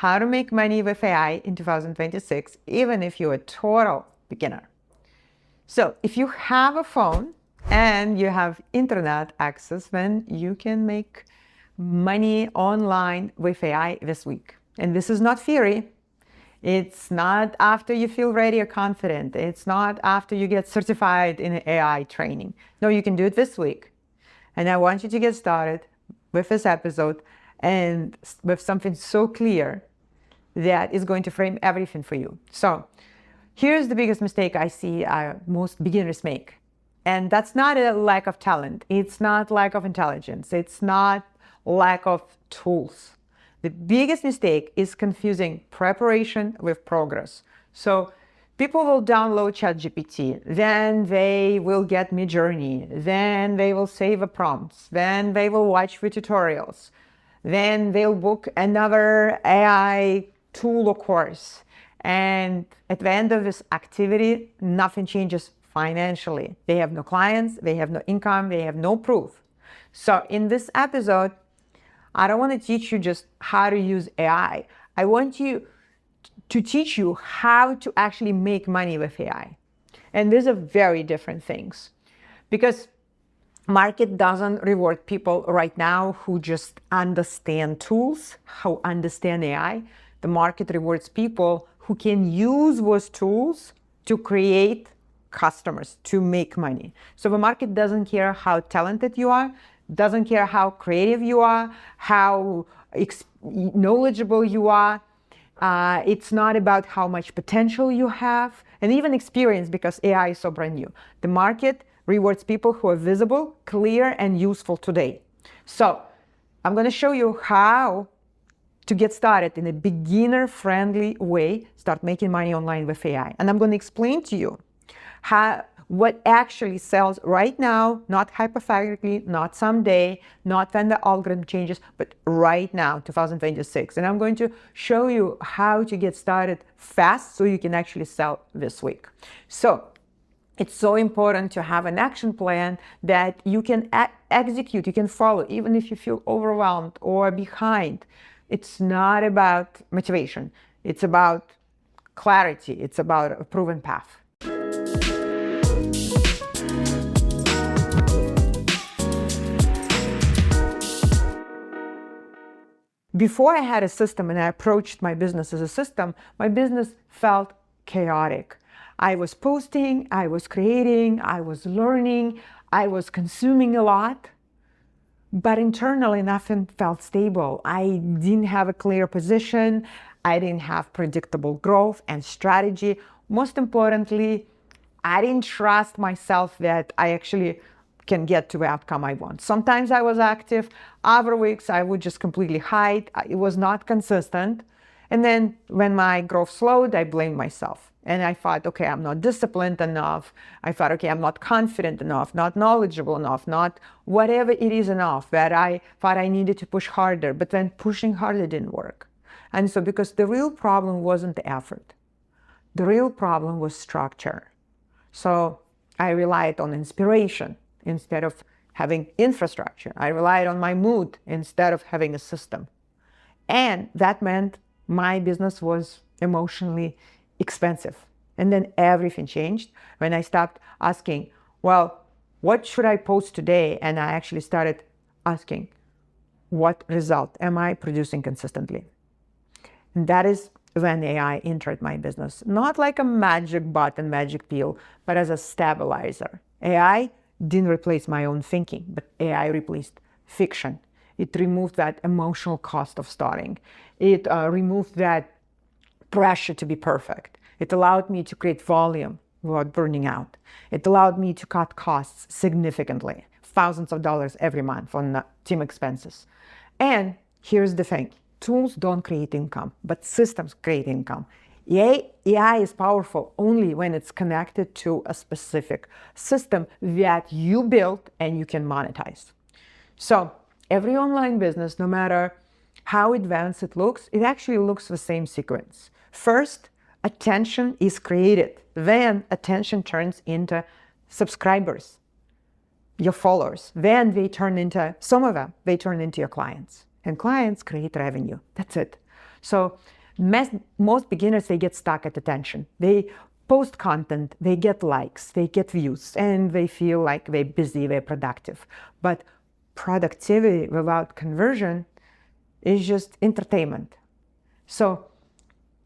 how to make money with AI in 2026, even if you're a total beginner. So if you have a phone and you have internet access, then you can make money online with AI this week. And this is not theory. It's not after you feel ready or confident. It's not after you get certified in AI training. No, you can do it this week. And I want you to get started with this episode and with something so clear that is going to frame everything for you. So here's the biggest mistake I see most beginners make. And that's not a lack of talent. It's not lack of intelligence. It's not lack of tools. The biggest mistake is confusing preparation with progress. So people will download ChatGPT, then they will get Midjourney, then they will save a prompt, then they will watch the tutorials, then they'll book another AI tool or course. And at the end of this activity, nothing changes financially. They have no clients, they have no income, they have no proof. So in this episode, I don't want to teach you just how to use AI. I want you to teach you how to actually make money with AI. And these are very different things, because market doesn't reward people right now who just understand tools, who understand AI. The market rewards people who can use those tools to create customers, to make money. So the market doesn't care how talented you are, doesn't care how creative you are, how knowledgeable you are. It's not about how much potential you have, and even experience, because AI is so brand new. The market rewards people who are visible, clear, and useful today. So I'm going to show you how to get started in a beginner-friendly way, start making money online with AI. And I'm going to explain to you what actually sells right now, not hypothetically, not someday, not when the algorithm changes, but right now, 2026. And I'm going to show you how to get started fast so you can actually sell this week. So it's so important to have an action plan that you can execute, you can follow, even if you feel overwhelmed or behind. It's not about motivation. It's about clarity. It's about a proven path. Before I had a system and I approached my business as a system, my business felt chaotic. I was posting, I was creating, I was learning, I was consuming a lot, but internally nothing felt stable. I didn't have a clear position. I didn't have predictable growth and strategy. Most importantly, I didn't trust myself that I actually can get to the outcome I want. Sometimes I was active, other weeks I would just completely hide. It was not consistent. And then when my growth slowed, I blamed myself. And I thought, okay, I'm not disciplined enough. I thought, okay, I'm not confident enough, not knowledgeable enough, not whatever it is enough, that I thought I needed to push harder. But then pushing harder didn't work. And so because the real problem wasn't the effort, the real problem was structure. So I relied on inspiration instead of having infrastructure. I relied on my mood instead of having a system. And that meant my business was emotionally expensive. And then everything changed when I stopped asking, well, what should I post today? And I actually started asking, what result am I producing consistently? And that is when AI entered my business. Not like a magic button, magic pill, but as a stabilizer. AI didn't replace my own thinking, but AI replaced fiction. It removed that emotional cost of starting. It removed that pressure to be perfect. It allowed me to create volume without burning out. It allowed me to cut costs significantly, thousands of dollars every month on team expenses. And here's the thing. Tools don't create income, but systems create income. AI is powerful only when it's connected to a specific system that you built and you can monetize. So every online business, no matter how advanced it looks, it actually looks the same sequence. First, attention is created. Then attention turns into subscribers, your followers. Then they turn into, some of them, they turn into your clients. And clients create revenue. That's it. So most beginners, they get stuck at attention. They post content, they get likes, they get views, and they feel like they're busy, they're productive. But productivity without conversion is just entertainment. So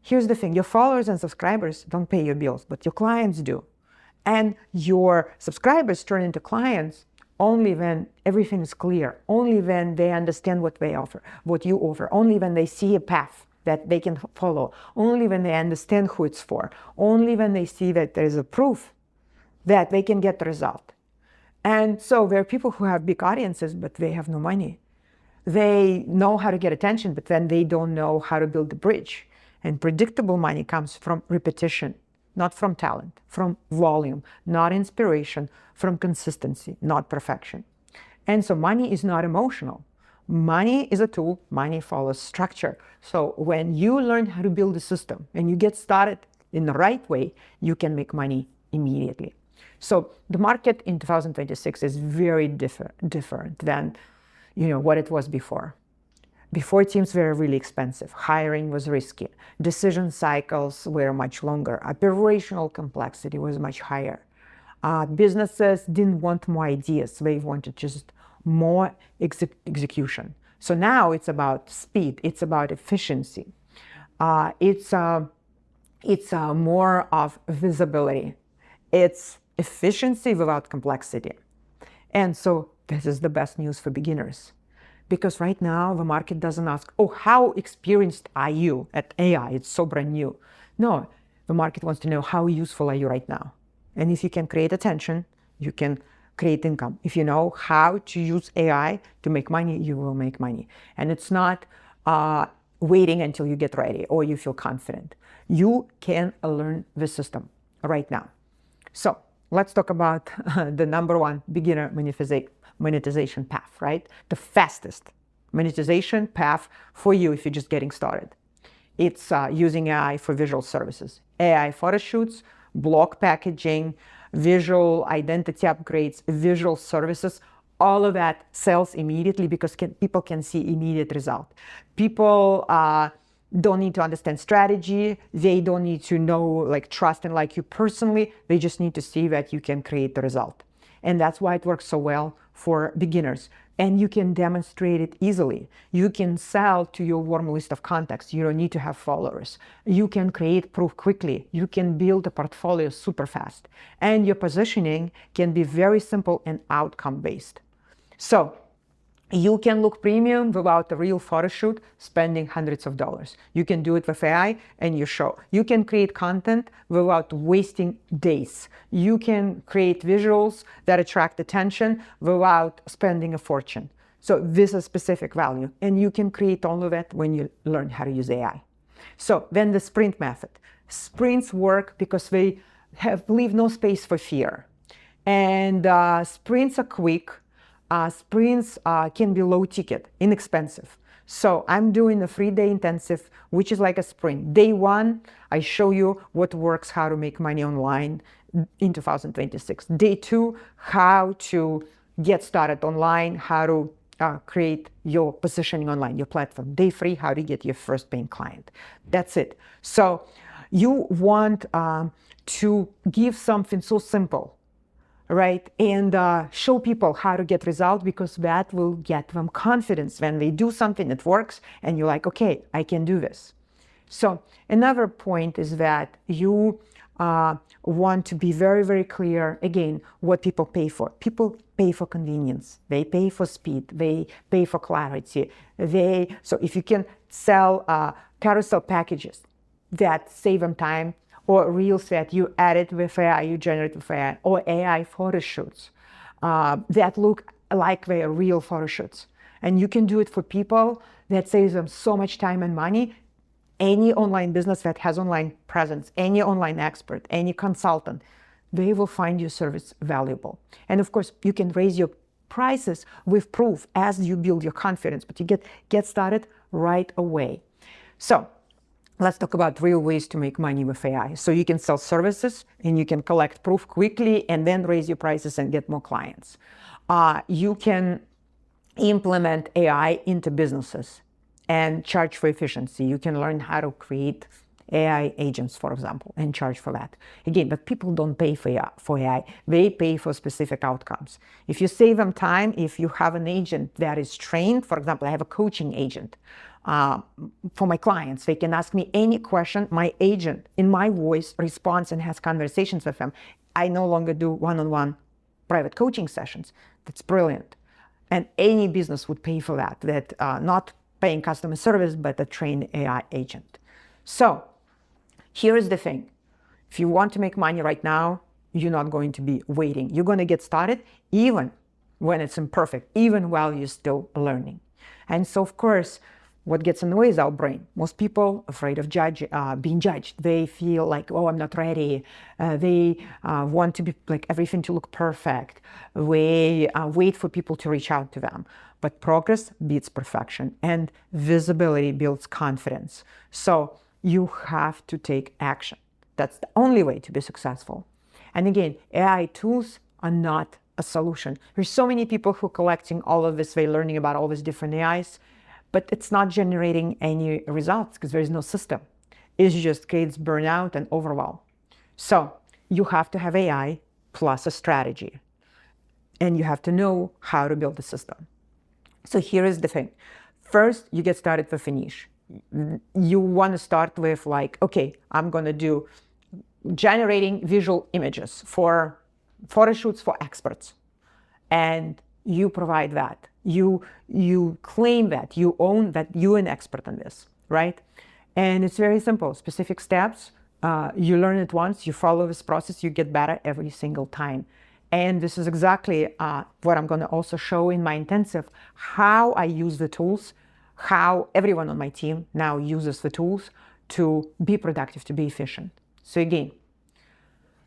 here's the thing, your followers and subscribers don't pay your bills, but your clients do. And your subscribers turn into clients only when everything is clear, only when they understand what they offer, what you offer, only when they see a path that they can follow, only when they understand who it's for, only when they see that there is a proof that they can get the result. And so there are people who have big audiences, but they have no money. They know how to get attention, but then they don't know how to build the bridge. And predictable money comes from repetition, not from talent, from volume, not inspiration, from consistency, not perfection. And so money is not emotional. Money is a tool, money follows structure. So when you learn how to build a system and you get started in the right way, you can make money immediately. So the market in 2026 is very different than what it was before. Before, teams were really expensive. Hiring was risky. Decision cycles were much longer. Operational complexity was much higher. Businesses didn't want more ideas. They wanted just more execution. So now it's about speed. It's about efficiency. It's more of visibility. It's efficiency without complexity. And so this is the best news for beginners. Because right now, the market doesn't ask, oh, how experienced are you at AI? It's so brand new. No, the market wants to know, how useful are you right now? And if you can create attention, you can create income. If you know how to use AI to make money, you will make money. And it's not waiting until you get ready or you feel confident. You can learn the system right now. So let's talk about the number one beginner monetization path, right? The fastest monetization path for you if you're just getting started. It's using AI for visual services, AI photo shoots, block packaging, visual identity upgrades, visual services. All of that sells immediately because people can see immediate result. People don't need to understand strategy. They don't need to know, trust and like you personally. They just need to see that you can create the result. And that's why it works so well for beginners. And you can demonstrate it easily. You can sell to your warm list of contacts. You don't need to have followers. You can create proof quickly. You can build a portfolio super fast. And your positioning can be very simple and outcome-based. So you can look premium without a real photo shoot, spending hundreds of dollars. You can do it with AI and you show. You can create content without wasting days. You can create visuals that attract attention without spending a fortune. So this is specific value. And you can create all of that when you learn how to use AI. So then the sprint method. Sprints work because they leave no space for fear. And sprints are quick. Sprints can be low ticket, inexpensive. So I'm doing a 3-day intensive, which is like a sprint. Day 1, I show you what works, how to make money online in 2026. Day 2, how to get started online, how to create your positioning online, your platform. Day 3, how to get your first paying client. That's it. So you want to give something so simple, right? And show people how to get results, because that will get them confidence when they do something that works and you're like, okay, I can do this. So another point is that you want to be very, very clear, again, what people pay for. People pay for convenience. They pay for speed. They pay for clarity. So if you can sell carousel packages that save them time, or reels that you edit with AI, you generate with AI, or AI photo shoots that look like they are real photo shoots. And you can do it for people that saves them so much time and money. Any online business that has online presence, any online expert, any consultant, they will find your service valuable. And of course, you can raise your prices with proof as you build your confidence, but you get started right away. So let's talk about real ways to make money with AI. So you can sell services and you can collect proof quickly and then raise your prices and get more clients. You can implement AI into businesses and charge for efficiency. You can learn how to create AI agents, for example, and charge for that. Again, but people don't pay for AI. They pay for specific outcomes. If you save them time, if you have an agent that is trained, for example, I have a coaching agent for my clients. They can ask me any question. My agent, in my voice, responds and has conversations with them. I no longer do one-on-one private coaching sessions. That's brilliant. And any business would pay for that, not paying customer service, but a trained AI agent. So here is the thing. If you want to make money right now, you're not going to be waiting. You're going to get started even when it's imperfect, even while you're still learning. And so, of course, what gets in the way is our brain. Most people afraid of being judged. They feel like, oh, I'm not ready. They want to be like everything to look perfect. They wait for people to reach out to them. But progress beats perfection, and visibility builds confidence. So you have to take action. That's the only way to be successful. And again, AI tools are not a solution. There's so many people who are collecting all of this, they're learning about all these different AIs, but it's not generating any results because there is no system. It just creates burnout and overwhelm. So you have to have AI plus a strategy, and you have to know how to build the system. So here is the thing. First, you get started with a niche. You want to start with like, okay, I'm going to do generating visual images for photo shoots for experts. And you provide that. You claim that, you own that you're an expert on this, right? And it's very simple, specific steps. You learn it once, you follow this process, you get better every single time. And this is exactly what I'm going to also show in my intensive, how I use the tools, how everyone on my team now uses the tools to be productive, to be efficient. So again,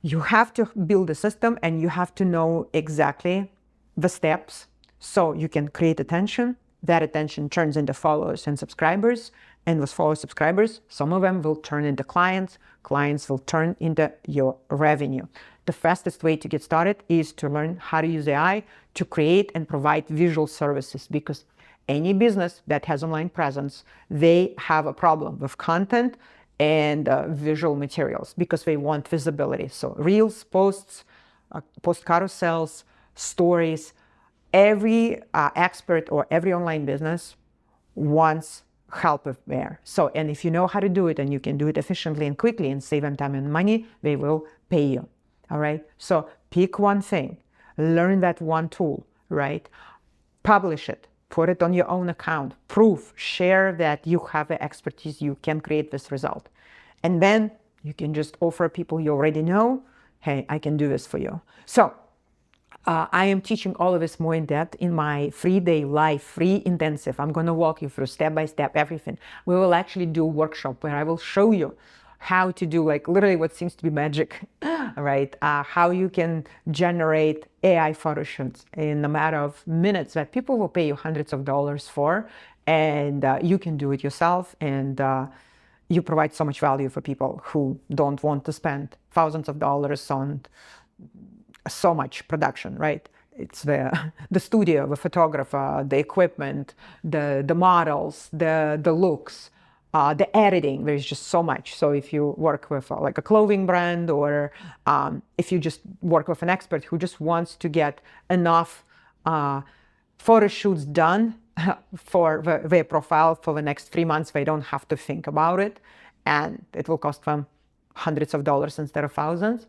you have to build a system and you have to know exactly the steps so you can create attention. That attention turns into followers and subscribers. And with followers, subscribers, some of them will turn into clients. Clients will turn into your revenue. The fastest way to get started is to learn how to use AI to create and provide visual services, because any business that has online presence, they have a problem with content and visual materials because they want visibility. So reels, posts, post carousels, stories, every expert or every online business wants help with there. So, and if you know how to do it and you can do it efficiently and quickly and save them time and money, they will pay you. All right. So pick one thing, learn that one tool, right? Publish it, put it on your own account, prove, share that you have the expertise, you can create this result. And then you can just offer people you already know, hey, I can do this for you. So I am teaching all of this more in depth in my 3-day live free intensive. I'm going to walk you through step by step everything. We will actually do a workshop where I will show you how to do like literally what seems to be magic, right? How you can generate AI photo shoots in a matter of minutes that people will pay you hundreds of dollars for, and you can do it yourself, and you provide so much value for people who don't want to spend thousands of dollars on so much production, right? It's the studio, the photographer, the equipment, the models, the looks, the editing. There's just so much. So if you work with like a clothing brand, or if you just work with an expert who just wants to get enough photo shoots done for their profile for the next 3 months, they don't have to think about it, and it will cost them hundreds of dollars instead of thousands.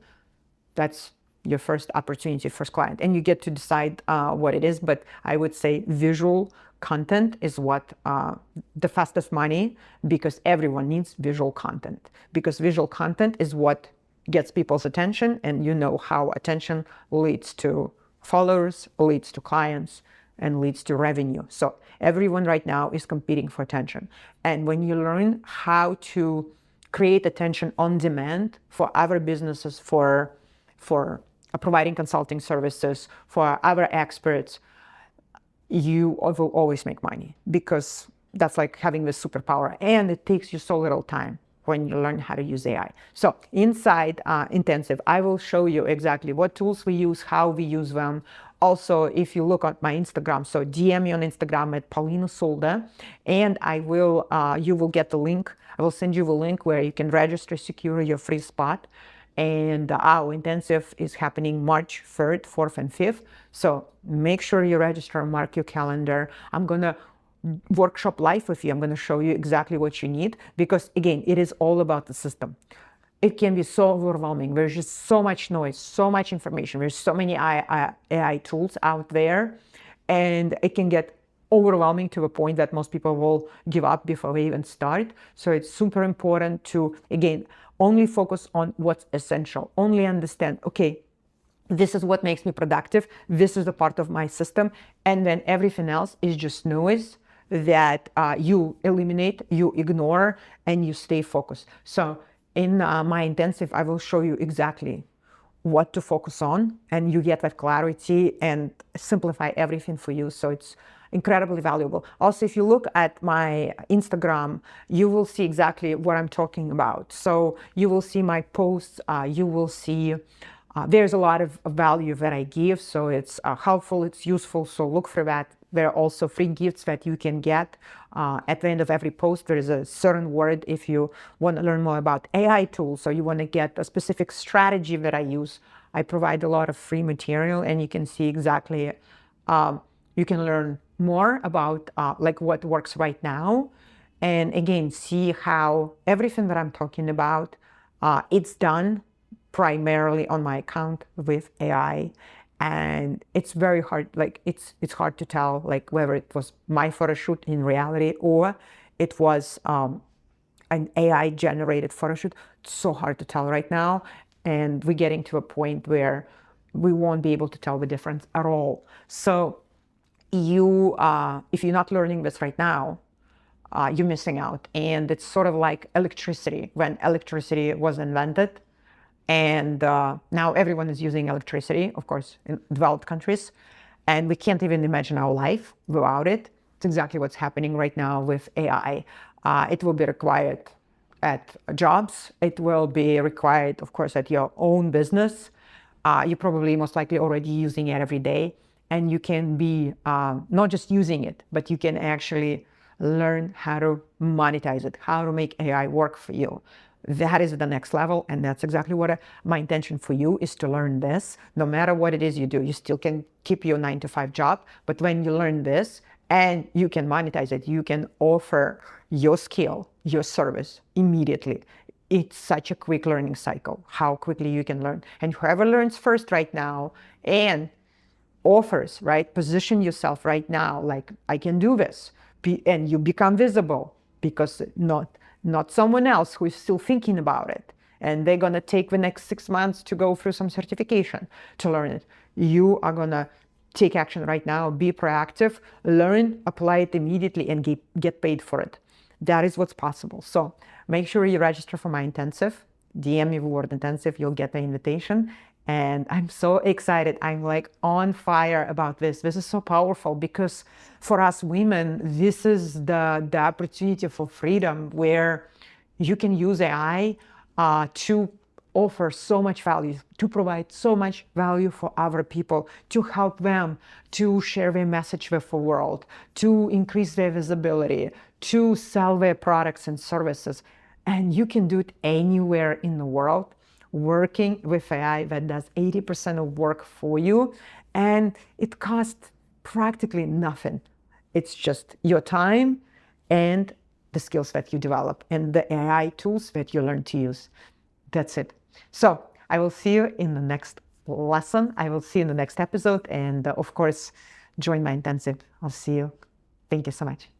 That's your first opportunity, first client, and you get to decide what it is. But I would say visual content is what the fastest money, because everyone needs visual content, because visual content is what gets people's attention, and you know how attention leads to followers, leads to clients, and leads to revenue. So everyone right now is competing for attention. And when you learn how to create attention on demand for other businesses, for providing consulting services, for other experts, you will always make money, because that's like having this superpower, and it takes you so little time when you learn how to use AI. So inside intensive, I will show you exactly what tools we use, how we use them, Also, if you look at my Instagram, so DM me on Instagram at Paulina Solda, and you will get the link. I will send you the link where you can register, secure your free spot. And our intensive is happening March 3rd, 4th, and 5th. So make sure you register, mark your calendar. I'm going to workshop live with you. I'm going to show you exactly what you need, because again, it is all about the system. It can be so overwhelming. There's just so much noise, so much information. There's so many AI tools out there, and it can get overwhelming to the point that most people will give up before they even start. So it's super important to, again, only focus on what's essential. Only understand, okay, this is what makes me productive. This is the part of my system. And then everything else is just noise that you eliminate, you ignore, and you stay focused. So in my intensive, I will show you exactly what to focus on, and you get that clarity and simplify everything for you. So it's incredibly valuable. Also, if you look at my Instagram, you will see exactly what I'm talking about. So you will see my posts, you will see there's a lot of value that I give. So it's helpful, it's useful. So look for that. There are also free gifts that you can get. At the end of every post, there is a certain word if you want to learn more about AI tools, or you want to get a specific strategy that I use. I provide a lot of free material, and you can see exactly, you can learn more about like what works right now. And again, see how everything that I'm talking about, it's done primarily on my account with AI. And it's very hard, like it's hard to tell like whether it was my photo shoot in reality or it was an AI generated photo shoot. It's so hard to tell right now, and we're getting to a point where we won't be able to tell the difference at all. So you if you're not learning this right now, you're missing out. And it's sort of like electricity. When electricity was invented, and now everyone is using electricity, of course, in developed countries. And we can't even imagine our life without it. It's exactly what's happening right now with AI. It will be required at jobs. It will be required, of course, at your own business. You're probably most likely already using it every day. And you can be not just using it, but you can actually learn how to monetize it, how to make AI work for you. That is the next level, and that's exactly what my intention for you is, to learn this. No matter what it is you do, you still can keep your 9-to-5 job, but when you learn this and you can monetize it, you can offer your skill, your service immediately. It's such a quick learning cycle, how quickly you can learn. And whoever learns first right now and offers, right, position yourself right now, like I can do this, and you become visible, because not someone else who is still thinking about it, and they're going to take the next 6 months to go through some certification to learn it. You are going to take action right now, be proactive, learn, apply it immediately, and get paid for it. That is what's possible. So make sure you register for my intensive. DM me the word intensive, you'll get the invitation. And I'm so excited. I'm like on fire about this. This is so powerful, because for us women, this is the opportunity for freedom, where you can use AI to offer so much value, to provide so much value for other people, to help them to share their message with the world, to increase their visibility, to sell their products and services. And you can do it anywhere in the world, working with AI that does 80% of work for you, and it costs practically nothing. It's just your time and the skills that you develop and the AI tools that you learn to use. That's it. So I will see you in the next lesson. I will see you in the next episode. And of course, join my intensive. I'll see you. Thank you so much.